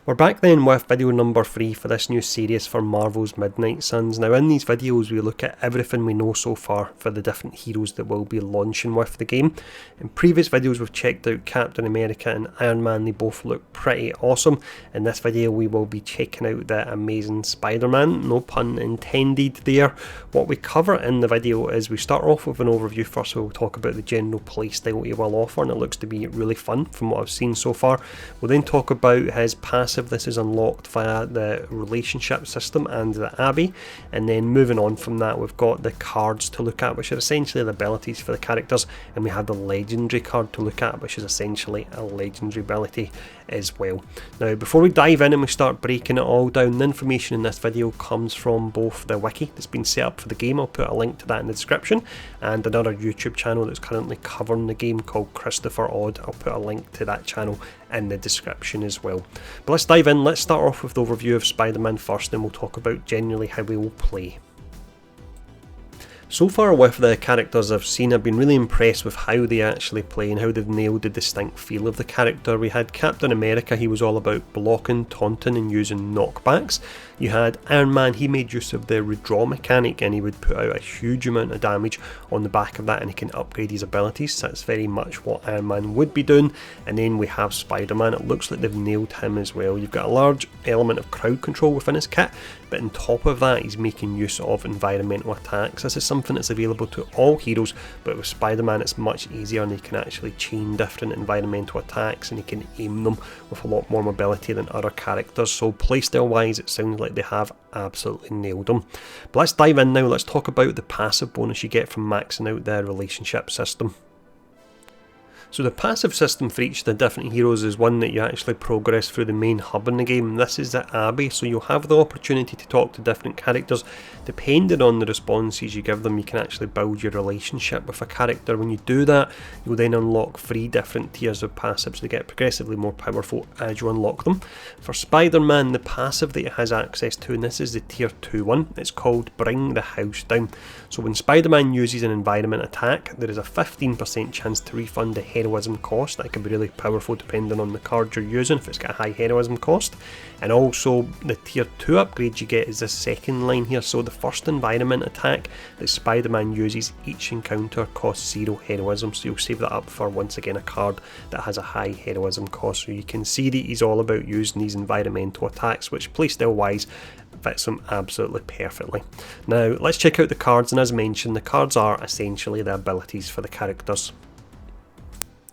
We're back then with video number 3 for this new series for Marvel's Midnight Suns. Now in these videos we look at everything we know so far for the different heroes that will be launching with the game. In previous videos we've checked out Captain America and Iron Man, they both look pretty awesome. In this video we will be checking out the amazing Spider-Man, no pun intended there. What we cover in the video is we start off with an overview first, we'll talk about the general playstyle he will offer, and it looks to be really fun from what I've seen so far. We'll then talk about his passive. This is unlocked via the relationship system and the Abbey, and then moving on from that we've got the cards to look at, which are essentially the abilities for the characters, and we have the legendary card to look at, which is essentially a legendary ability as well. Now before we dive in and we start breaking it all down, the information in this video comes from both the wiki that's been set up for the game, I'll put a link to that in the description, and another YouTube channel that's currently covering the game called Christopher Odd. I'll put a link to that channel in the description as well. But let's dive in. Let's start off with the overview of Spider-Man first, and we'll talk about generally how we will play. So far with the characters I've seen, I've been really impressed with how they actually play and how they've nailed the distinct feel of the character. We had Captain America, he was all about blocking, taunting and using knockbacks. You had Iron Man, he made use of the redraw mechanic and he would put out a huge amount of damage on the back of that, and he can upgrade his abilities, so that's very much what Iron Man would be doing. And then we have Spider-Man, it looks like they've nailed him as well. You've got a large element of crowd control within his kit, but on top of that he's making use of environmental attacks. This is something that's available to all heroes, but with Spider-Man it's much easier, and he can actually chain different environmental attacks and he can aim them with a lot more mobility than other characters. So playstyle wise it sounds like they have absolutely nailed them. But let's dive in now. Let's talk about the passive bonus you get from maxing out the relationship system. So the passive system for each of the different heroes is one that you actually progress through the main hub in the game. This is the Abbey, so you'll have the opportunity to talk to different characters. Depending on the responses you give them, you can actually build your relationship with a character. When you do that, you'll then unlock 3 different tiers of passives. They get progressively more powerful as you unlock them. For Spider-Man, the passive that he has access to, and this is the tier 2 one, it's called Bring the House Down. So when Spider-Man uses an environment attack, there is a 15% chance to refund the heroism cost. That can be really powerful depending on the card you're using, if it's got a high heroism cost. And also the tier 2 upgrade you get is the second line here. So the first environment attack that Spider-Man uses, each encounter costs 0 heroism, so you'll save that up for once again a card that has a high heroism cost. So you can see that he's all about using these environmental attacks, which playstyle wise fits him absolutely perfectly. Now let's check out the cards, and as mentioned, the cards are essentially the abilities for the characters.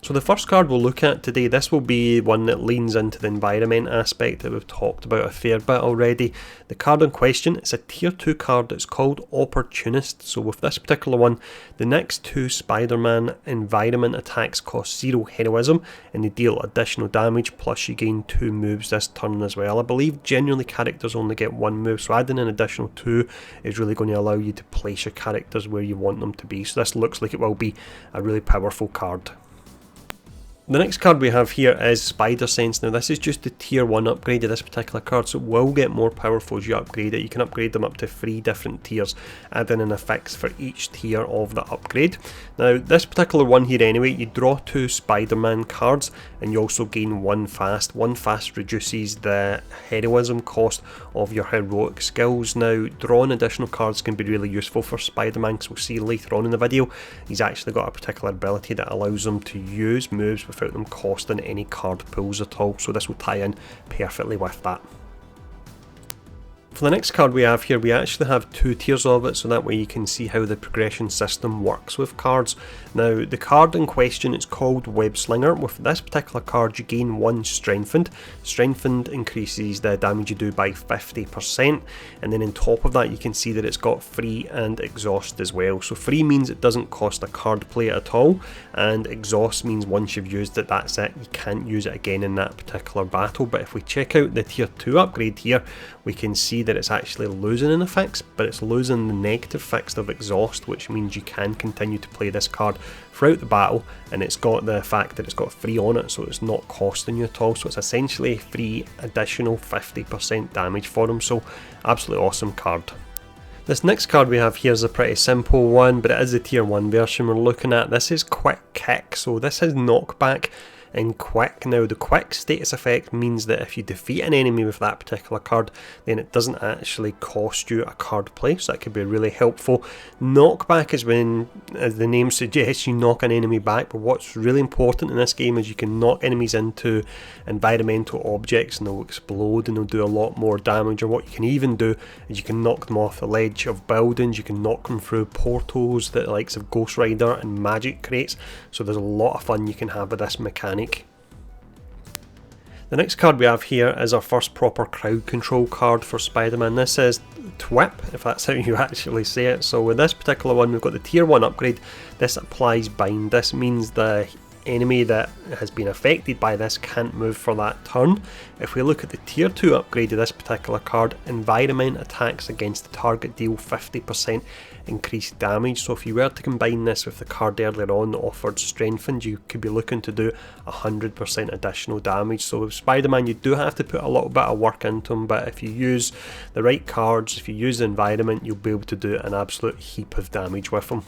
So the first card we'll look at today, this will be one that leans into the environment aspect that we've talked about a fair bit already. The card in question, it's a tier 2 card that's called Opportunist. So with this particular one, the next 2 Spider-Man environment attacks cost 0 heroism and they deal additional damage, plus you gain 2 moves this turn as well. I believe generally characters only get 1 move, so adding an additional 2 is really going to allow you to place your characters where you want them to be. So this looks like it will be a really powerful card. The next card we have here is Spider Sense. Now this is just the tier 1 upgrade of this particular card, so it will get more powerful as you upgrade it. You can upgrade them up to 3 different tiers, adding in effects for each tier of the upgrade. Now this particular one here anyway, you draw 2 Spider-Man cards and you also gain 1 fast. 1 fast reduces the heroism cost of your heroic skills. Now drawing additional cards can be really useful for Spider-Man, because we'll see later on in the video he's actually got a particular ability that allows him to use moves without them costing any card pools at all, so this will tie in perfectly with that. For the next card we have here, we actually have 2 tiers of it, so that way you can see how the progression system works with cards. Now the card in question is called Web Slinger. With this particular card you gain 1 Strengthened. Strengthened increases the damage you do by 50%, and then on top of that you can see that it's got Free and Exhaust as well. So Free means it doesn't cost a card play at all, and Exhaust means once you've used it, that's it, you can't use it again in that particular battle. But if we check out the tier 2 upgrade here, we can see that it's actually losing in effects, but it's losing the negative effects of Exhaust, which means you can continue to play this card throughout the battle, and it's got the fact that it's got Free on it, so it's not costing you at all. So it's essentially a free additional 50% damage for him, so absolutely awesome card. This next card we have here is a pretty simple one, but it is the tier 1 version we're looking at. This is Quick Kick, so this is knockback. in Quick. Now the Quick status effect means that if you defeat an enemy with that particular card, then it doesn't actually cost you a card play, so that could be really helpful. Knockback is when, as the name suggests, you knock an enemy back, but what's really important in this game is you can knock enemies into environmental objects and they'll explode and they'll do a lot more damage. Or what you can even do is you can knock them off the ledge of buildings, you can knock them through portals that the likes of Ghost Rider and Magic creates, so there's a lot of fun you can have with this mechanic. The next card we have here is our first proper crowd control card for Spider-Man. This is TWIP, if that's how you actually say it. So with this particular one, we've got the tier 1 upgrade. This applies bind. This means the enemy that has been affected by this can't move for that turn. If we look at the tier 2 upgrade of this particular card, environment attacks against the target deal 50% increased damage. So if you were to combine this with the card earlier on that offered strengthened, you could be looking to do 100% additional damage. So with Spider-Man, you do have to put a little bit of work into him, but if you use the right cards, if you use the environment, you'll be able to do an absolute heap of damage with him.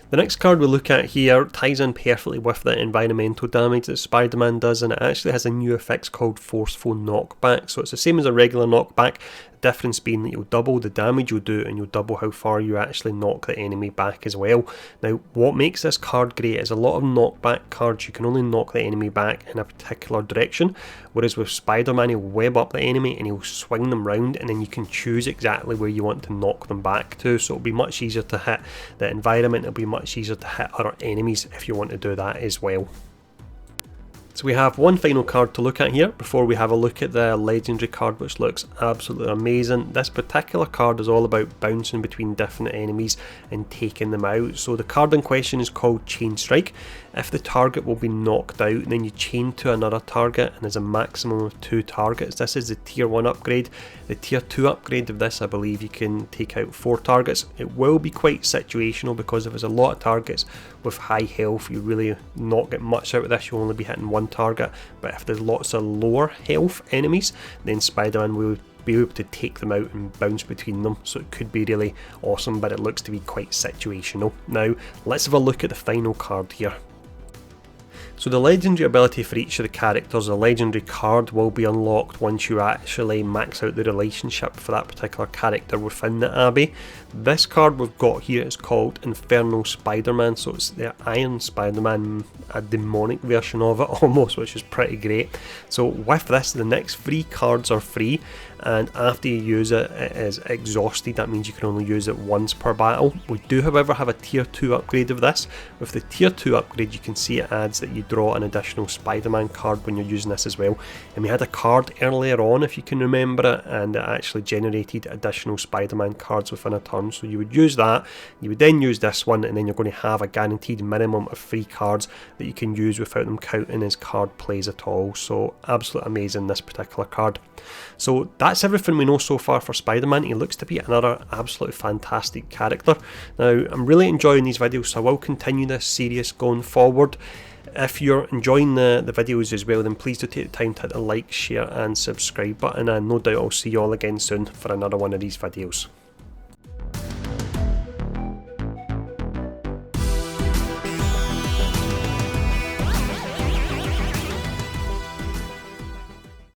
The next card we look at here ties in perfectly with the environmental damage that Spider-Man does, and it actually has a new effect called Forceful Knockback. So it's the same as a regular knockback, difference being that you'll double the damage you'll do and you'll double how far you actually knock the enemy back as well. Now what makes this card great is a lot of knockback cards you can only knock the enemy back in a particular direction, whereas with Spider-Man he'll web up the enemy and he'll swing them round and then you can choose exactly where you want to knock them back to, so it'll be much easier to hit the environment, it'll be much easier to hit other enemies if you want to do that as well. So we have one final card to look at here before we have a look at the legendary card, which looks absolutely amazing. This particular card is all about bouncing between different enemies and taking them out. So the card in question is called Chain Strike. If the target will be knocked out, then you chain to another target and there's a maximum of 2 targets. This is the tier 1 upgrade. The tier 2 upgrade of this, I believe you can take out 4 targets. It will be quite situational because if there's a lot of targets with high health, you really not get much out of this, you'll only be hitting 1 target. But if there's lots of lower health enemies, then Spider-Man will be able to take them out and bounce between them, so it could be really awesome, but it looks to be quite situational. Now let's have a look at the final card here. So the legendary ability for each of the characters, a legendary card will be unlocked once you actually max out the relationship for that particular character within the Abbey. This card we've got here is called Infernal Spider-Man, so it's the Iron Spider-Man, a demonic version of it almost, which is pretty great. So with this, the next 3 cards are free, and after you use it, it is exhausted. That means you can only use it once per battle. We do however have a tier 2 upgrade of this. With the tier 2 upgrade, you can see it adds that you draw an additional Spider-Man card when you're using this as well. And we had a card earlier on, if you can remember it, and it actually generated additional Spider-Man cards within a turn. So you would use that, you would then use this one, and then you're going to have a guaranteed minimum of 3 cards that you can use without them counting as card plays at all. So absolutely amazing, this particular card. So that's everything we know so far for Spider-Man. He looks to be another absolutely fantastic character. Now I'm really enjoying these videos, so I will continue this series going forward. If you're enjoying the videos as well, then please do take the time to hit the like, share and subscribe button, and no doubt I'll see you all again soon for another one of these videos.